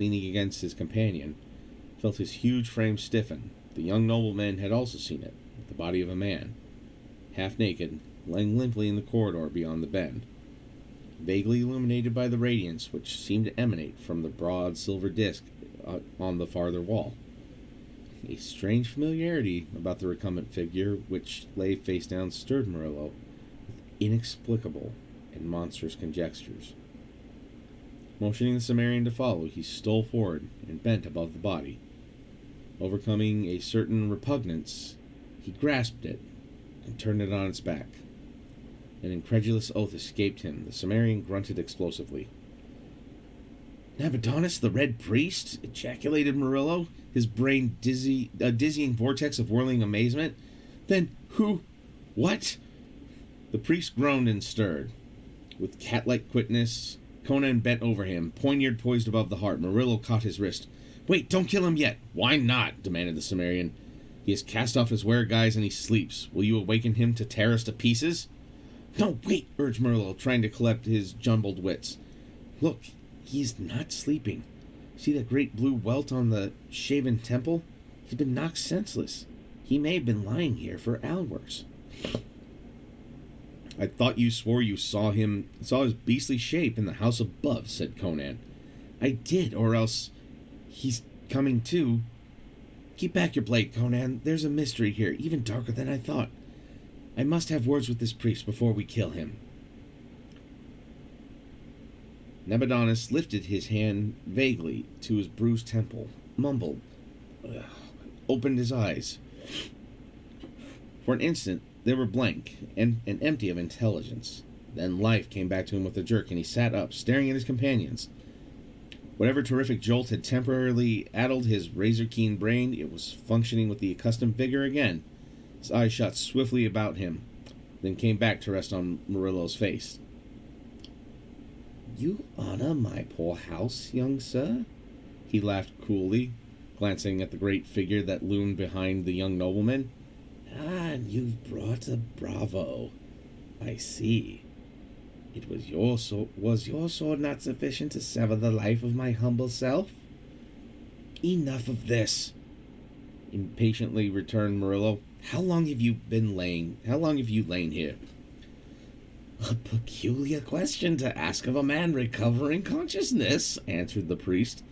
leaning against his companion, felt his huge frame stiffen. The young nobleman had also seen it, the body of a man, half naked, lying limply in the corridor beyond the bed, vaguely illuminated by the radiance which seemed to emanate from the broad silver disc on the farther wall. A strange familiarity about the recumbent figure which lay face down stirred Murillo with inexplicable and monstrous conjectures. Motioning the Cimmerian to follow, he stole forward and bent above the body. Overcoming a certain repugnance, he grasped it and turned it on its back. An incredulous oath escaped him. The Cimmerian grunted explosively. "Nabonidus, the Red Priest?" ejaculated Murillo, his brain a dizzying vortex of whirling amazement. "Then who... what?" The priest groaned and stirred. With cat-like quickness, Conan bent over him, poniard poised above the heart. Murillo caught his wrist. "Wait, don't kill him yet!" "Why not?" demanded the Cimmerian. "He has cast off his wereguise and he sleeps. Will you awaken him to tear us to pieces?" "No, wait," urged Murillo, trying to collect his jumbled wits. "Look, he's not sleeping. See that great blue welt on the shaven temple? He's been knocked senseless. He may have been lying here for hours." "I thought you swore you saw his beastly shape in the house above," said Conan. "I did, or else he's coming to." "Keep back your blade, Conan. There's a mystery here, even darker than I thought. I must have words with this priest before we kill him." Nabonidus lifted his hand vaguely to his bruised temple, mumbled, opened his eyes. For an instant, they were blank and empty of intelligence. Then life came back to him with a jerk, and he sat up, staring at his companions. Whatever terrific jolt had temporarily addled his razor-keen brain, it was functioning with the accustomed vigor again. His eyes shot swiftly about him, then came back to rest on Murillo's face. "You honor my poor house, young sir?" He laughed coolly, glancing at the great figure that loomed behind the young nobleman. "Ah, and you've brought a bravo. I see. It was your sword not sufficient to sever the life of my humble self?" "Enough of this," impatiently returned Murillo. How long have you lain here?" "A peculiar question to ask of a man recovering consciousness," answered the priest.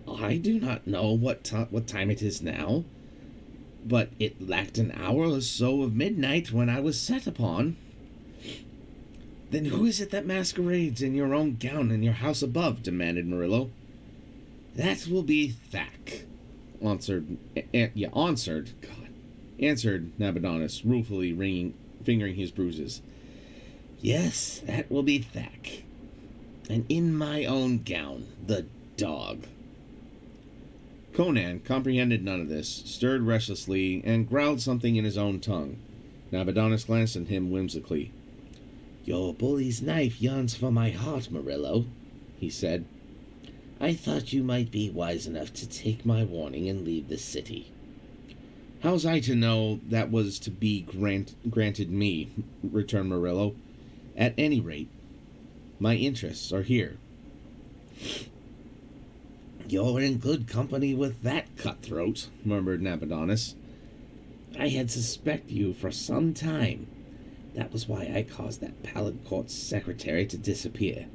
"I do not know what time it is now, but it lacked an hour or so of midnight when I was set upon." "Then who is it that masquerades in your own gown in your house above?" demanded Murillo. "That will be Thack," answered Nabonidus, ruefully fingering his bruises. "Yes, that will be Thack. And in my own gown, the dog." Conan comprehended none of this, stirred restlessly, and growled something in his own tongue. Nabonidus glanced at him whimsically. "Your bully's knife yearns for my heart, Murillo," he said. "I thought you might be wise enough to take my warning and leave the city." "How's I to know that was to be granted me?" returned Murillo. "At any rate, my interests are here." "You're in good company with that cutthroat," murmured Nabonidus. "I had suspected you for some time. That was why I caused that pallid court secretary to disappear.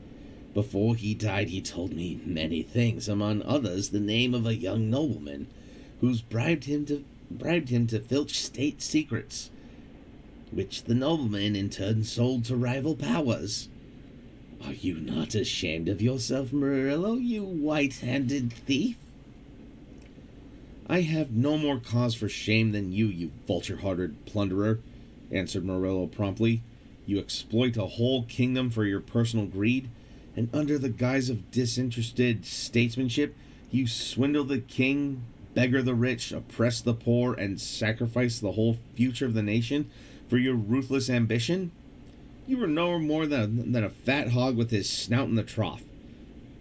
Before he died, he told me many things, among others the name of a young nobleman who's bribed him to filch state secrets, which the nobleman in turn sold to rival powers. Are you not ashamed of yourself, Murillo, you white-handed thief?" "I have no more cause for shame than you vulture-hearted plunderer," answered Murillo promptly. "You exploit a whole kingdom for your personal greed, and under the guise of disinterested statesmanship, you swindle the king, beggar the rich, oppress the poor, and sacrifice the whole future of the nation for your ruthless ambition. You are no more than a fat hog with his snout in the trough.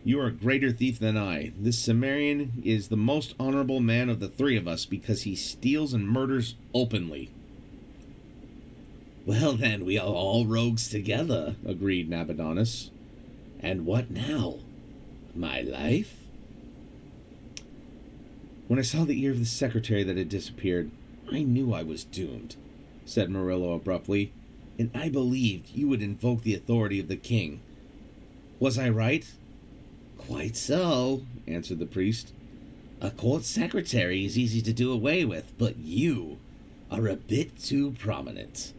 You are a greater thief than I. This Cimmerian is the most honorable man of the three of us because he steals and murders openly." "Well, then, we are all rogues together," agreed Nabonidus. "And what now? My life?" When I saw the ear of the secretary that had disappeared, I knew I was doomed, said Murillo abruptly, and I believed you would invoke the authority of the king. Was I right? Quite so, answered the priest. A court secretary is easy to do away with, but you are a bit too prominent.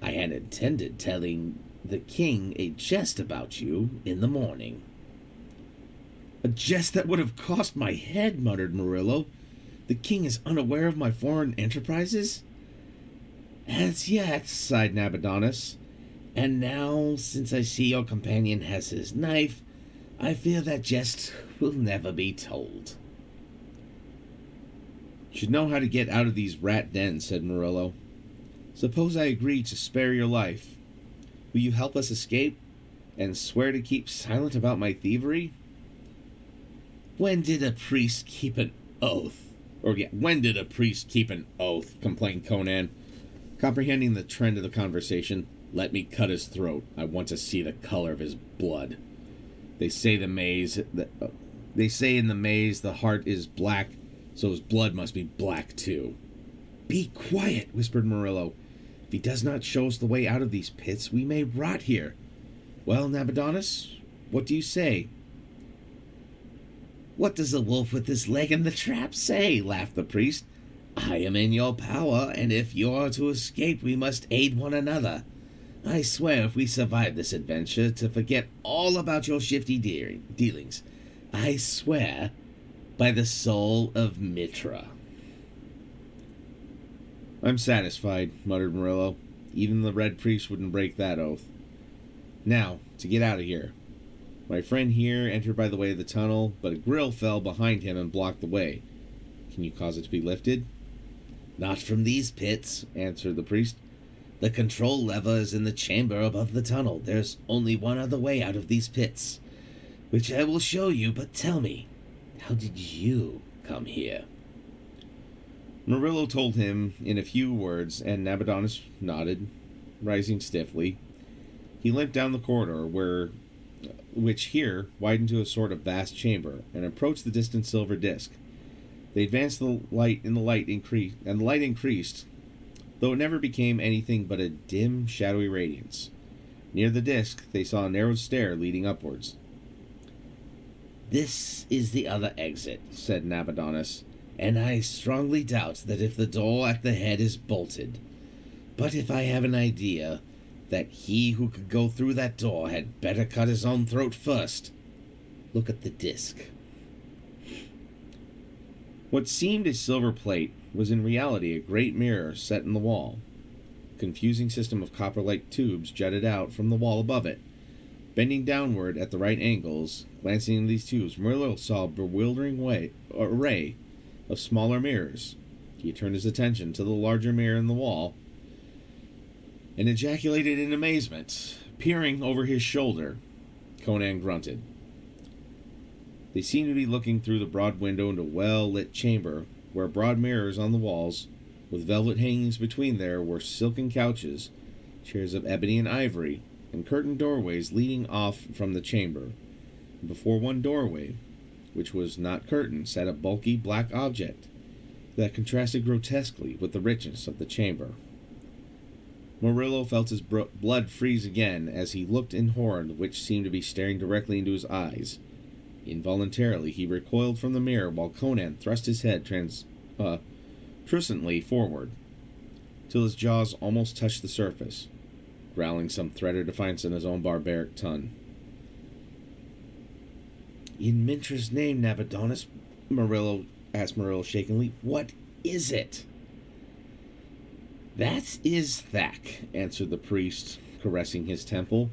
I had intended telling the king a jest about you in the morning. A jest that would have cost my head, muttered Murillo. The king is unaware of my foreign enterprises? As yet, sighed Nabonidus. And now, since I see your companion has his knife, I fear that jest will never be told. You should know how to get out of these rat dens, said Murillo. Suppose I agree to spare your life. Will you help us escape and swear to keep silent about my thievery? When did a priest keep an oath? When did a priest keep an oath? Complained Conan. Comprehending the trend of the conversation, let me cut his throat. I want to see the color of his blood. They say in the maze the heart is black, so his blood must be black too. Be quiet, whispered Murillo. If he does not show us the way out of these pits, we may rot here. Well, Nabonidus, what do you say? What does the wolf with his leg in the trap say? Laughed the priest. I am in your power, and if you are to escape, we must aid one another. I swear if we survive this adventure to forget all about your shifty dealings. I swear by the soul of Mitra. I'm satisfied, muttered Murillo. Even the red priest wouldn't break that oath. Now, to get out of here. My friend here entered by the way of the tunnel, but a grill fell behind him and blocked the way. Can you cause it to be lifted? Not from these pits, answered the priest. The control lever is in the chamber above the tunnel. There's only one other way out of these pits, which I will show you, but tell me, how did you come here? Murillo told him in a few words, and Nabonidus nodded, rising stiffly. He limped down the corridor, which here widened to a sort of vast chamber, and approached the distant silver disk. They advanced the light increased, though it never became anything but a dim, shadowy radiance. Near the disk, they saw a narrow stair leading upwards. This is the other exit, said Nabonidus, and I strongly doubt that if the door at the head is bolted. But if I have an idea that he who could go through that door had better cut his own throat first. Look at the disk. What seemed a silver plate was in reality a great mirror set in the wall. A confusing system of copper-like tubes jutted out from the wall above it. Bending downward at the right angles, glancing into these tubes, Murillo saw a bewildering array of smaller mirrors. He turned his attention to the larger mirror in the wall and ejaculated in amazement. Peering over his shoulder, Conan grunted. They seemed to be looking through the broad window into a well-lit chamber, where broad mirrors on the walls, with velvet hangings between there, were silken couches, chairs of ebony and ivory, and curtained doorways leading off from the chamber. And before one doorway, which was not curtained, sat a bulky black object that contrasted grotesquely with the richness of the chamber. Murillo felt his blood freeze again as he looked in horror, which seemed to be staring directly into his eyes. Involuntarily, he recoiled from the mirror while Conan thrust his head truculently forward, till his jaws almost touched the surface, growling some threat of defiance in his own barbaric tongue. In Mitra's name, Nabonidus, asked Murillo shakenly, what is it? That is Thak, answered the priest, caressing his temple.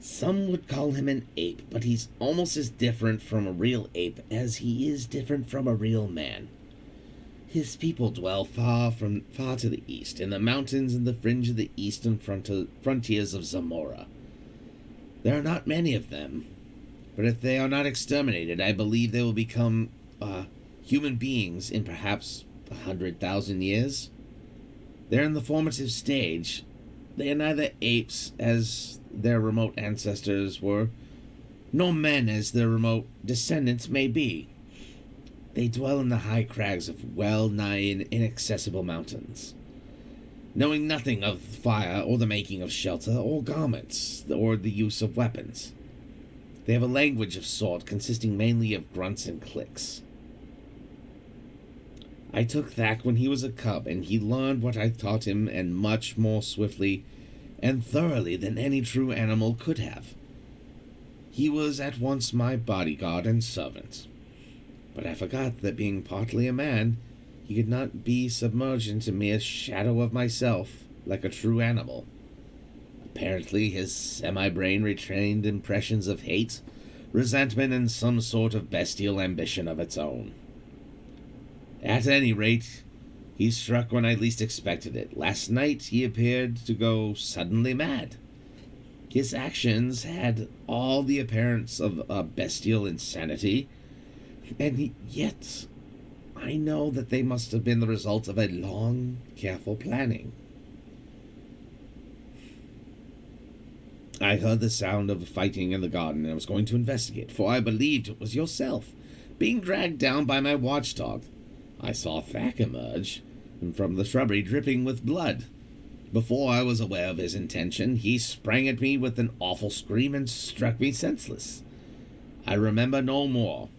Some would call him an ape, but he's almost as different from a real ape as he is different from a real man. His people dwell far to the east, in the mountains and the fringe of the eastern frontiers of Zamora. There are not many of them, but if they are not exterminated, I believe they will become human beings in perhaps 100,000 years. They're in the formative stage. They are neither apes, as their remote ancestors were, nor men, as their remote descendants may be. They dwell in the high crags of well-nigh inaccessible mountains, knowing nothing of fire or the making of shelter or garments or the use of weapons. They have a language of sort consisting mainly of grunts and clicks. I took Thack when he was a cub, and he learned what I taught him, and much more swiftly and thoroughly than any true animal could have. He was at once my bodyguard and servant. But I forgot that being partly a man, he could not be submerged into mere shadow of myself like a true animal. Apparently his semi-brain retained impressions of hate, resentment, and some sort of bestial ambition of its own. At any rate, he struck when I least expected it. Last night he appeared to go suddenly mad. His actions had all the appearance of a bestial insanity, and yet I know that they must have been the result of a long, careful planning. I heard the sound of fighting in the garden and I was going to investigate, for I believed it was yourself, being dragged down by my watchdog. I saw Thack emerge from the shrubbery dripping with blood. Before I was aware of his intention, he sprang at me with an awful scream and struck me senseless. I remember no more,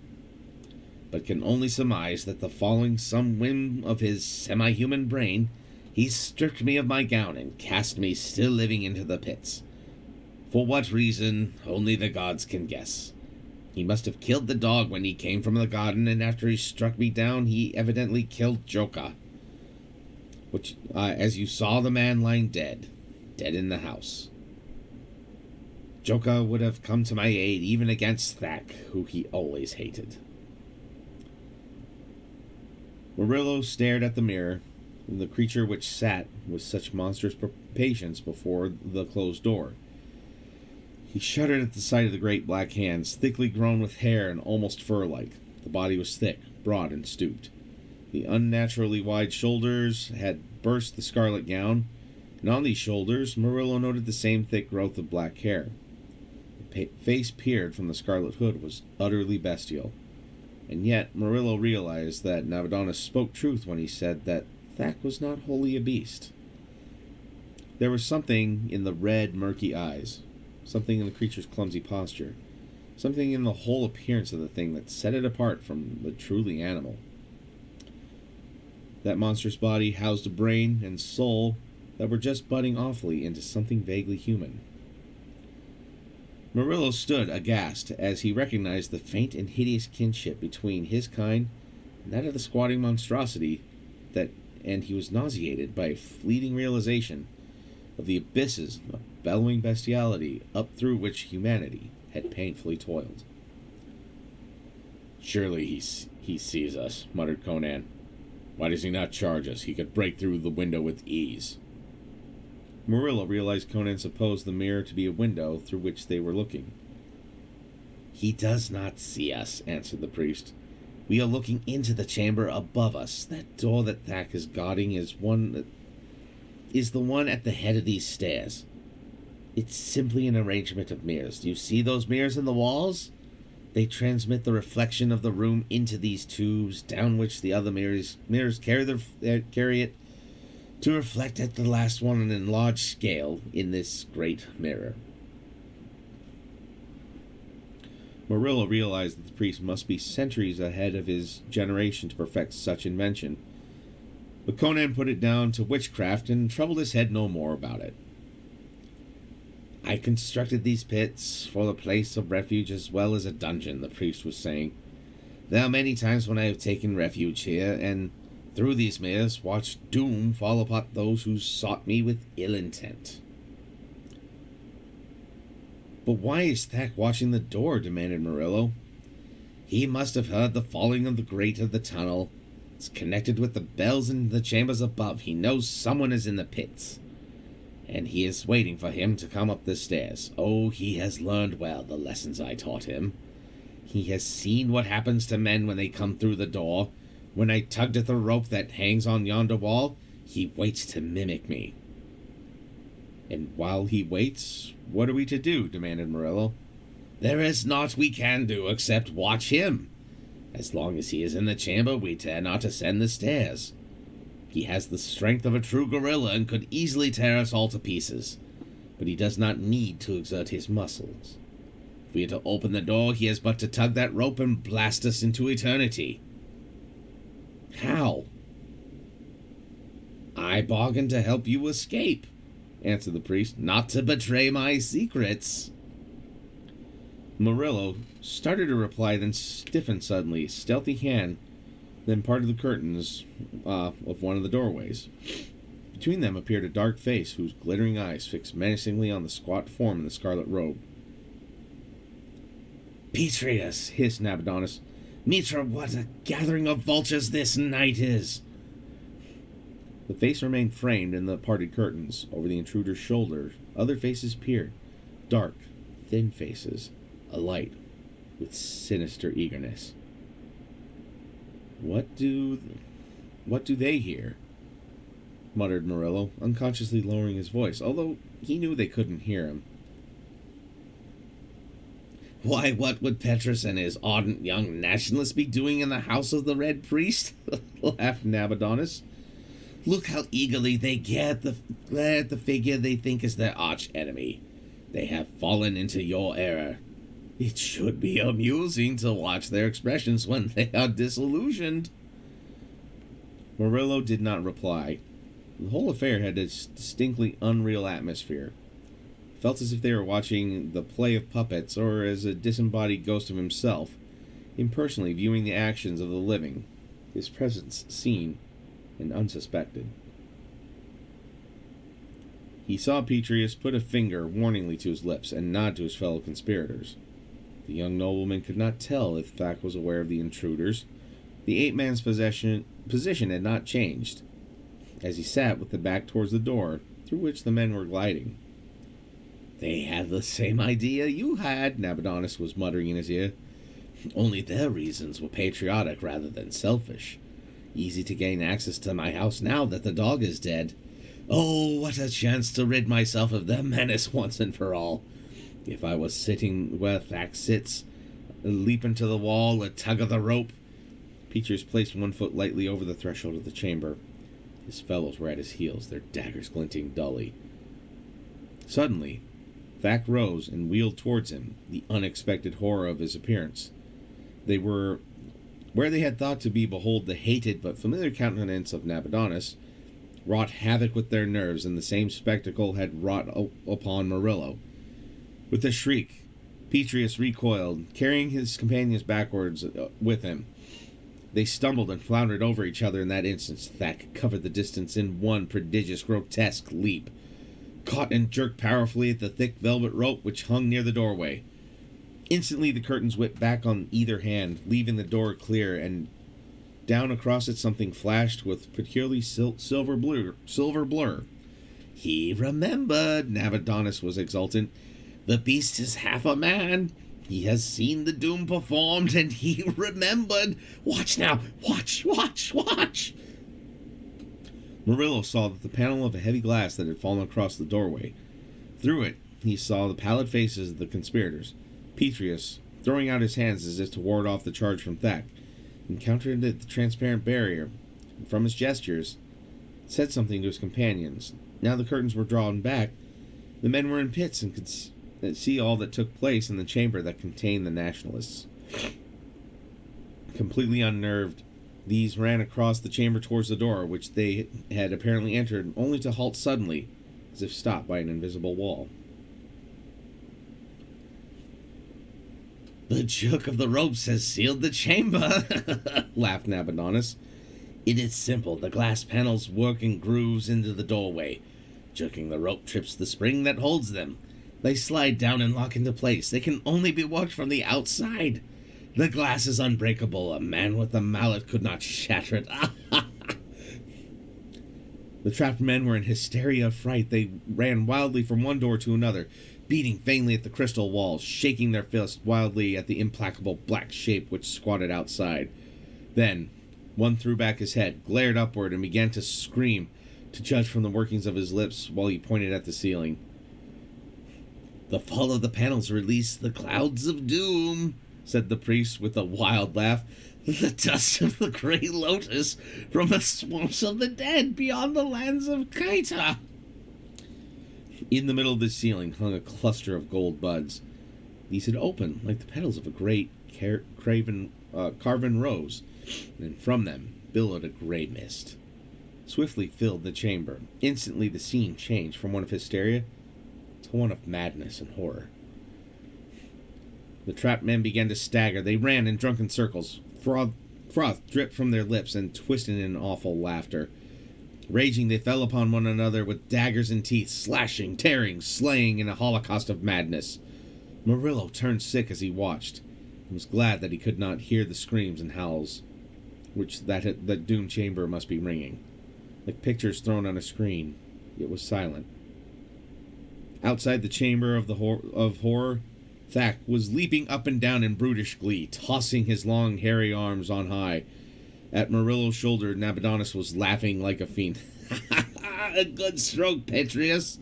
but can only surmise that following some whim of his semi-human brain, he stripped me of my gown and cast me still living into the pits. For what reason, only the gods can guess. He must have killed the dog when he came from the garden, and after he struck me down, he evidently killed Joka. Which, as you saw the man lying dead in the house. Joka would have come to my aid even against Thack, who he always hated. Murillo stared at the mirror, and the creature which sat with such monstrous patience before the closed door. He shuddered at the sight of the great black hands, thickly grown with hair and almost fur-like. The body was thick, broad, and stooped. The unnaturally wide shoulders had burst the scarlet gown, and on these shoulders Murillo noted the same thick growth of black hair. The face peered from the scarlet hood was utterly bestial, and yet Murillo realized that Navadonis spoke truth when he said that Thack was not wholly a beast. There was something in the red, murky eyes, something in the creature's clumsy posture, something in the whole appearance of the thing that set it apart from the truly animal. That monstrous body housed a brain and soul that were just budding awfully into something vaguely human. Murillo stood aghast as he recognized the faint and hideous kinship between his kind and that of the squatting monstrosity, and he was nauseated by a fleeting realization of the abysses of bellowing bestiality up through which humanity had painfully toiled. "Surely he sees us," muttered Conan. "Why does he not charge us? He could break through the window with ease." Murillo realized Conan supposed the mirror to be a window through which they were looking. "He does not see us," answered the priest. "We are looking into the chamber above us. That door that Thack is guarding is the one at the head of these stairs. It's simply an arrangement of mirrors. Do you see those mirrors in the walls? They transmit the reflection of the room into these tubes, down which the other mirrors carry it to reflect at the last one on a large scale in this great mirror." Murillo realized that the priest must be centuries ahead of his generation to perfect such invention, but Conan put it down to witchcraft and troubled his head no more about it. "I constructed these pits for the place of refuge as well as a dungeon," the priest was saying. "There are many times when I have taken refuge here, and through these mirrors watched doom fall upon those who sought me with ill intent." "But why is Thack watching the door?" demanded Murillo. "He must have heard the falling of the grate of the tunnel. It's connected with the bells in the chambers above. He knows someone is in the pits, and he is waiting for him to come up the stairs. Oh, he has learned well the lessons I taught him. He has seen what happens to men when they come through the door. When I tugged at the rope that hangs on yonder wall, he waits to mimic me." "And while he waits, what are we to do?" demanded Murillo. "There is naught we can do except watch him. As long as he is in the chamber, we dare not ascend the stairs. He has the strength of a true gorilla and could easily tear us all to pieces, but he does not need to exert his muscles. If we are to open the door, he has but to tug that rope and blast us into eternity. How? I bargained to help you escape, answered the priest, not to betray my secrets. Murillo started to reply, then stiffened suddenly, stealthy hand, then parted the curtains of one of the doorways. Between them appeared a dark face whose glittering eyes fixed menacingly on the squat form in the scarlet robe. Petrius, hissed Nabonidus. Mitra, what a gathering of vultures this night is! The face remained framed in the parted curtains. Over the intruder's shoulders, other faces peered. Dark, thin faces, alight with sinister eagerness. What do they hear? Muttered Murillo, unconsciously lowering his voice, although he knew they couldn't hear him. Why, what would Petrus and his ardent young nationalist be doing in the house of the Red Priest? Laughed Nabonidus. Look how eagerly they glare at the figure they think is their arch enemy. They have fallen into your error. It should be amusing to watch their expressions when they are disillusioned. Murillo did not reply. The whole affair had a distinctly unreal atmosphere. It felt as if they were watching the play of puppets, or as a disembodied ghost of himself, impersonally viewing the actions of the living, his presence seen and unsuspected. He saw Petrius put a finger warningly to his lips and nod to his fellow conspirators. The young nobleman could not tell if Thak was aware of the intruders. The ape-man's position had not changed, as he sat with the back towards the door, through which the men were gliding. They had the same idea you had, Nabonidus was muttering in his ear. Only their reasons were patriotic rather than selfish. Easy to gain access to my house now that the dog is dead. Oh, what a chance to rid myself of their menace once and for all. If I was sitting where Thak sits, a leap into the wall, a tug of the rope. Petrius placed one foot lightly over the threshold of the chamber. His fellows were at his heels, their daggers glinting dully. Suddenly, Thak rose and wheeled towards him, the unexpected horror of his appearance. They were where they had thought to behold the hated but familiar countenance of Nabonidus, wrought havoc with their nerves, and the same spectacle had wrought upon Murillo. With a shriek, Petrius recoiled, carrying his companions backwards with him. They stumbled and floundered over each other in that instant. Thak covered the distance in one prodigious, grotesque leap, caught and jerked powerfully at the thick velvet rope which hung near the doorway. Instantly the curtains whipped back on either hand, leaving the door clear, and down across it something flashed with peculiarly silver blur. He remembered, Nabonidus was exultant. The beast is half a man. He has seen the doom performed, and he remembered. Watch now! Watch! Murillo saw that the panel of a heavy glass that had fallen across the doorway. Through it, he saw the pallid faces of the conspirators. Petrius, throwing out his hands as if to ward off the charge from Thak, encountered the transparent barrier, and from his gestures, said something to his companions. Now the curtains were drawn back. The men were in pits and could see all that took place in the chamber that contained the nationalists. Completely unnerved, these ran across the chamber towards the door, which they had apparently entered, only to halt suddenly, as if stopped by an invisible wall. The jerk of the ropes has sealed the chamber, laughed Nabonidus. It is simple. The glass panels work in grooves into the doorway. Jerking the rope trips the spring that holds them. They slide down and lock into place. They can only be worked from the outside. The glass is unbreakable. A man with a mallet could not shatter it. The trapped men were in hysteria of fright. They ran wildly from one door to another, beating vainly at the crystal walls, shaking their fists wildly at the implacable black shape which squatted outside. Then, one threw back his head, glared upward, and began to scream, to judge from the workings of his lips while he pointed at the ceiling. The fall of the panels released the clouds of doom, said the priest with a wild laugh. The dust of the Grey Lotus from the swamps of the dead beyond the lands of Kaita. In the middle of the ceiling hung a cluster of gold buds. These had opened like the petals of a great carven rose, and from them billowed a gray mist. Swiftly filled the chamber. Instantly the scene changed from one of hysteria to one of madness and horror. The trapped men began to stagger. They ran in drunken circles. Froth dripped from their lips and twisted in awful laughter. Raging, they fell upon one another with daggers and teeth, slashing, tearing, slaying in a holocaust of madness. Murillo turned sick as he watched, and was glad that he could not hear the screams and howls which that doomed chamber must be ringing. Like pictures thrown on a screen, it was silent. Outside the chamber of horror, Thak was leaping up and down in brutish glee, tossing his long, hairy arms on high. At Murillo's shoulder, Nabonidus was laughing like a fiend. A good stroke, Patrius.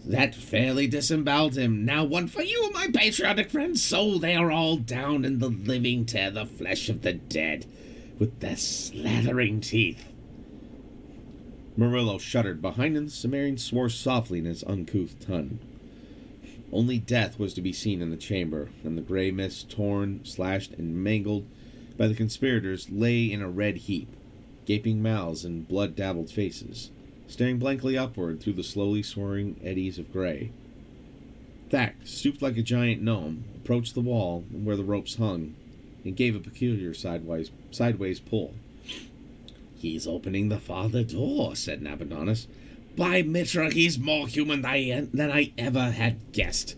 That fairly disemboweled him. Now one for you, my patriotic friends. So they are all down, and the living tear the flesh of the dead with their slathering teeth. Murillo shuddered. Behind him, the Cimmerian swore softly in his uncouth tongue. Only death was to be seen in the chamber, and the grey mist, torn, slashed, and mangled by the conspirators, lay in a red heap, gaping mouths and blood-dabbled faces, staring blankly upward through the slowly swirling eddies of grey. Thak, stooped like a giant gnome, approached the wall where the ropes hung, and gave a peculiar sideways pull. "He's opening the farther door," said Nabonidus. "By Mitra, he's more human than I ever had guessed.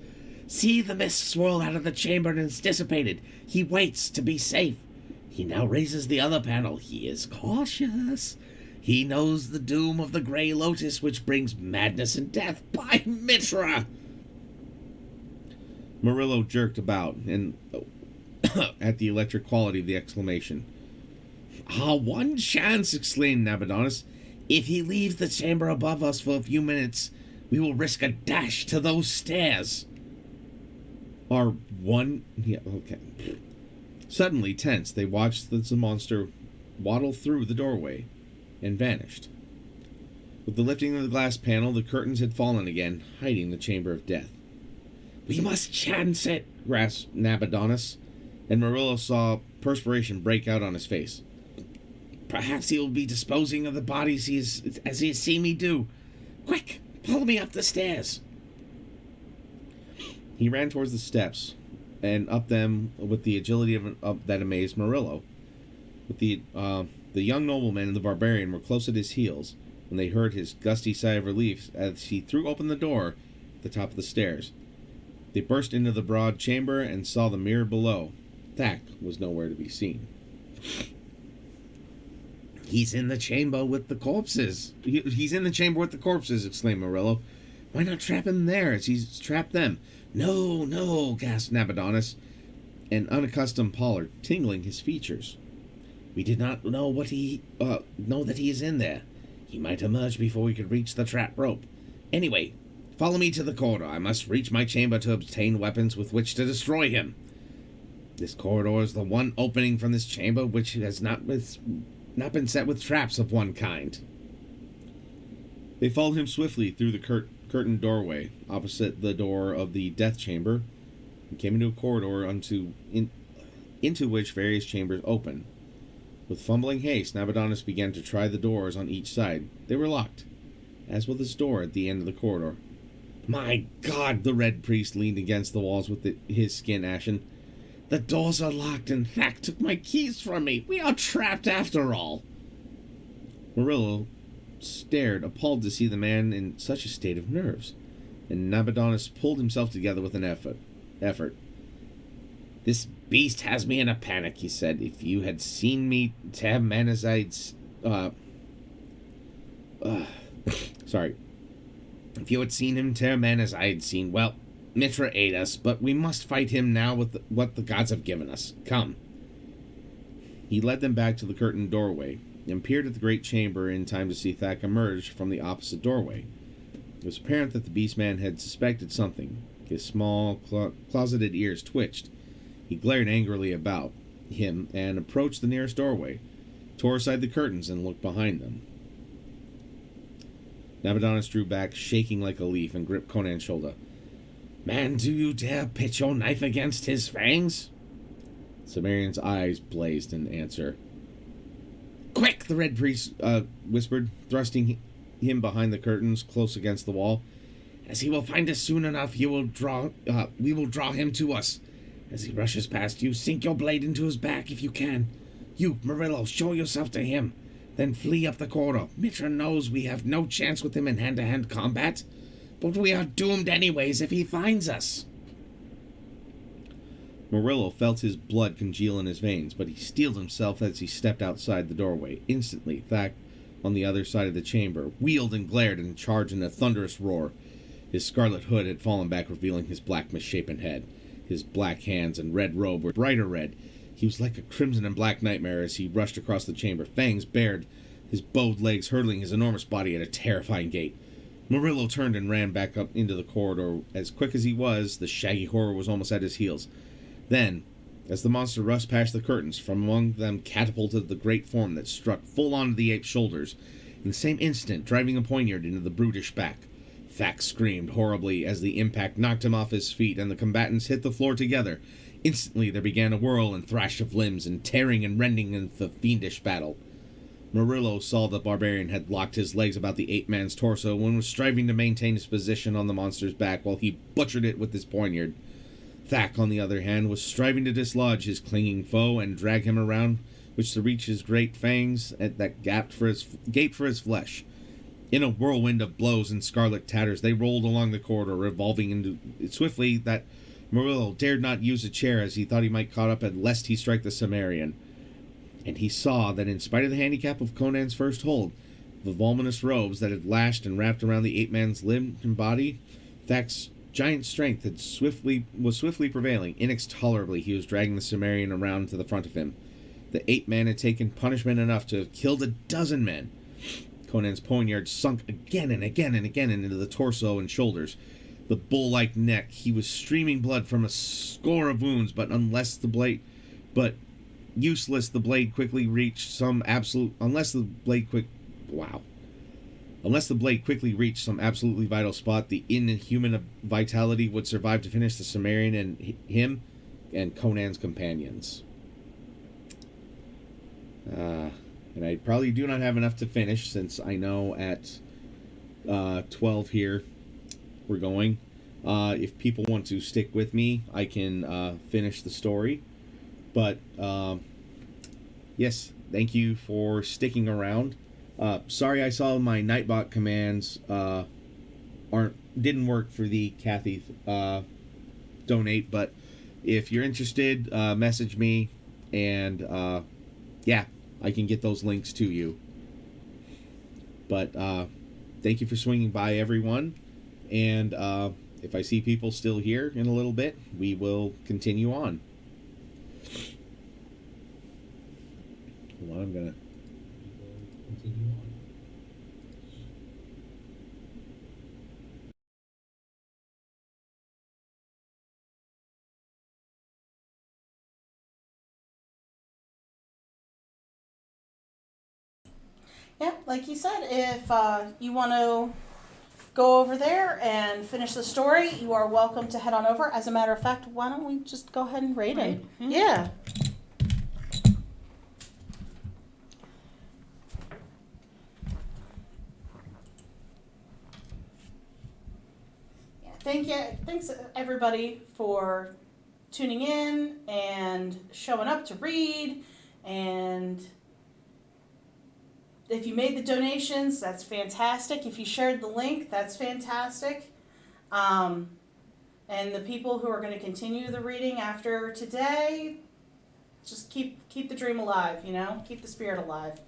See the mist swirl out of the chamber and is dissipated. He waits to be safe. He now raises the other panel. He is cautious. He knows the doom of the Grey Lotus, which brings madness and death. By Mitra!" Murillo jerked about and at the electric quality of the exclamation. "Our one chance!" exclaimed Nabonidus. "If he leaves the chamber above us for a few minutes, we will risk a dash to those stairs." Our one... Yeah, okay. Suddenly tense, they watched the monster waddle through the doorway and vanished. With the lifting of the glass panel, the curtains had fallen again, hiding the chamber of death. "We must chance it," gasped Nabonidus, and Murillo saw perspiration break out on his face. "Perhaps he will be disposing of the bodies as he has seen me do. Quick, follow me up the stairs." He ran towards the steps and up them with the agility that amazed Murillo. With the young nobleman and the barbarian were close at his heels when they heard his gusty sigh of relief as he threw open the door at the top of the stairs. They burst into the broad chamber and saw the mirror below. Thak was nowhere to be seen. "He's in the chamber with the corpses. He's in the chamber with the corpses," exclaimed Murillo. "Why not trap him there as he's trapped them?" "No, no," gasped Nabonidus, an unaccustomed pallor tingling his features. "We did not know that he is in there. He might emerge before we could reach the trap rope. Anyway, follow me to the corridor. I must reach my chamber to obtain weapons with which to destroy him. This corridor is the one opening from this chamber which has not been set with traps of one kind." They followed him swiftly through the curtained doorway opposite the door of the death chamber and came into a corridor into which various chambers opened. With fumbling haste, Nabonidus began to try the doors on each side. They were locked, as was his door at the end of the corridor. "My God!" the Red Priest leaned against the walls with his skin ashen. "The doors are locked, and Thak took my keys from me. We are trapped after all." Murillo stared, appalled to see the man in such a state of nerves, and Nabonidus pulled himself together with an effort. "This beast has me in a panic," he said. "If you had seen me tear Manizide's... If you had seen him tear Manizide's scene, well, Mitra ate us, but we must fight him now with what the gods have given us. Come." He led them back to the curtained doorway and peered at the great chamber in time to see Thak emerge from the opposite doorway. It was apparent that the beastman had suspected something. His small, closeted ears twitched. He glared angrily about. him and approached the nearest doorway, tore aside the curtains, and looked behind them. Nabonidus drew back, shaking like a leaf, and gripped Conan's shoulder. Man, do you dare pitch your knife against his fangs? Cimmerian's eyes blazed in answer. Quick, the Red Priest whispered, thrusting him behind the curtains, close against the wall. As he will find us soon enough, we will draw him to us. As he rushes past you, sink your blade into his back if you can. You, Murillo, show yourself to him. Then flee up the corridor. Mitra knows we have no chance with him in hand-to-hand combat, but we are doomed anyways if he finds us. Murillo felt his blood congeal in his veins, but he steeled himself as he stepped outside the doorway. Instantly, Thack, on the other side of the chamber, wheeled and glared and charged in a thunderous roar. His scarlet hood had fallen back, revealing his black, misshapen head. His black hands and red robe were brighter red. He was like a crimson and black nightmare as he rushed across the chamber, fangs bared, his bowed legs hurtling his enormous body at a terrifying gait. Murillo turned and ran back up into the corridor. As quick as he was, the shaggy horror was almost at his heels. Then, as the monster rushed past the curtains, from among them catapulted the great form that struck full onto the ape's shoulders, in the same instant driving a poignard into the brutish back. Thack screamed horribly as the impact knocked him off his feet, and the combatants hit the floor together. Instantly there began a whirl and thrash of limbs, and tearing and rending in the fiendish battle. Murillo saw the barbarian had locked his legs about the ape-man's torso and was striving to maintain his position on the monster's back while he butchered it with his poignard. Thack, on the other hand, was striving to dislodge his clinging foe and drag him around, which to reach his great fangs that gaped for his flesh. In a whirlwind of blows and scarlet tatters, they rolled along the corridor, revolving into swiftly that Murillo dared not use a chair as he thought he might caught up lest he strike the Cimmerian. And he saw that in spite of the handicap of Conan's first hold, the voluminous robes that had lashed and wrapped around the ape-man's limb and body, Thack's giant strength was swiftly prevailing. Inextolerably, he was dragging the Cimmerian around to the front of him. The ape-man had taken punishment enough to have killed a dozen men. Conan's poignard sunk again and again and again into the torso and shoulders. The bull-like neck, he was streaming blood from a score of wounds, unless the blade quickly reached some absolutely vital spot, the inhuman vitality would survive to finish the Cimmerian and him and Conan's companions. And I probably do not have enough to finish, since I know at 12 here we're going. If people want to stick with me, I can finish the story. But yes, thank you for sticking around. Sorry I saw my Nightbot commands didn't work for the Cathy donate, but if you're interested, message me, and yeah, I can get those links to you. But thank you for swinging by, everyone, and if I see people still here in a little bit, we will continue on. Hold on, I'm gonna continue on. Yeah, like you said, if you want to go over there and finish the story, you are welcome to head on over. As a matter of fact, why don't we just go ahead and rate it? Yeah. Thanks everybody for tuning in and showing up to read. And if you made the donations, that's fantastic. If you shared the link, that's fantastic. And the people who are going to continue the reading after today, just keep the dream alive, keep the spirit alive.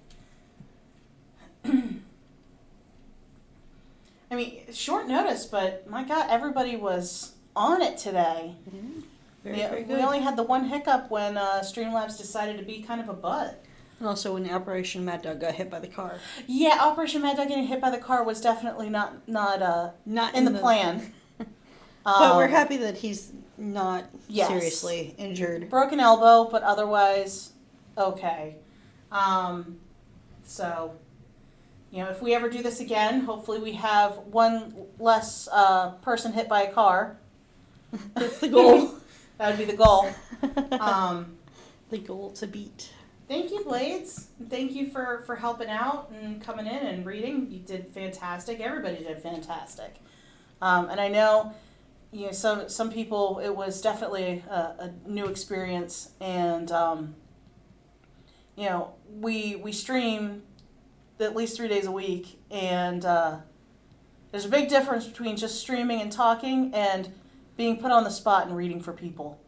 I mean, short notice, but my God, everybody was on it today. Mm-hmm. Very good. We only had the one hiccup when Streamlabs decided to be kind of a butt. And also when Operation Mad Dog got hit by the car. Yeah, Operation Mad Dog getting hit by the car was definitely not in the plan. But we're happy that he's not Yes. seriously injured. Broken elbow, but otherwise okay. So, if we ever do this again, hopefully we have one less person hit by a car. That's the goal. That would be the goal. The goal to beat. Thank you, Blades. Thank you for helping out and coming in and reading. You did fantastic. Everybody did fantastic. And I know, some people, it was definitely a new experience. And, we stream at least 3 days a week. And there's a big difference between just streaming and talking and being put on the spot and reading for people.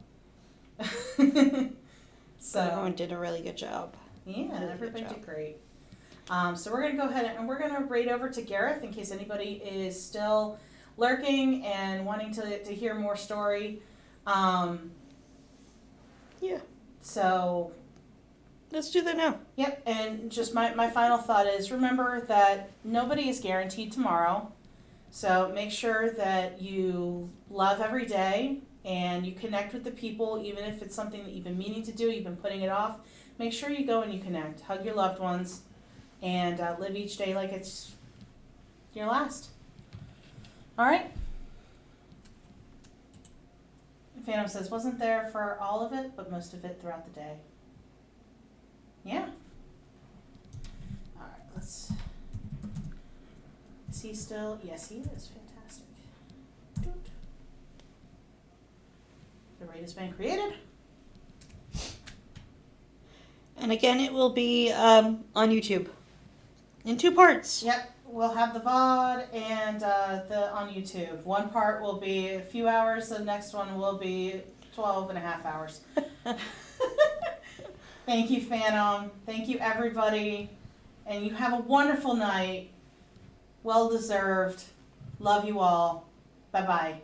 So everyone did a really good job. Yeah, Really everybody good job. did great. So we're going to go ahead and we're going to raid over to Gareth in case anybody is still lurking and wanting to hear more story. Yeah. So, Let's do that now. yep, and just my final thought is remember that nobody is guaranteed tomorrow. So make sure that you love every day and you connect with the people, even if it's something that you've been meaning to do, you've been putting it off. Make sure you go and you connect. Hug your loved ones and live each day like it's your last. All right? Phantom says, wasn't there for all of it, but most of it throughout the day. Yeah. All right, let's... Is he still? Yes, he is. Fantastic. Doot. The raid has been created. And again, it will be on YouTube in 2 parts. Yep, we'll have the VOD and the on YouTube. One part will be a few hours. The next one will be 12 and a half hours. Thank you, Phantom. Thank you, everybody. And you have a wonderful night. Well deserved. Love you all. Bye-bye.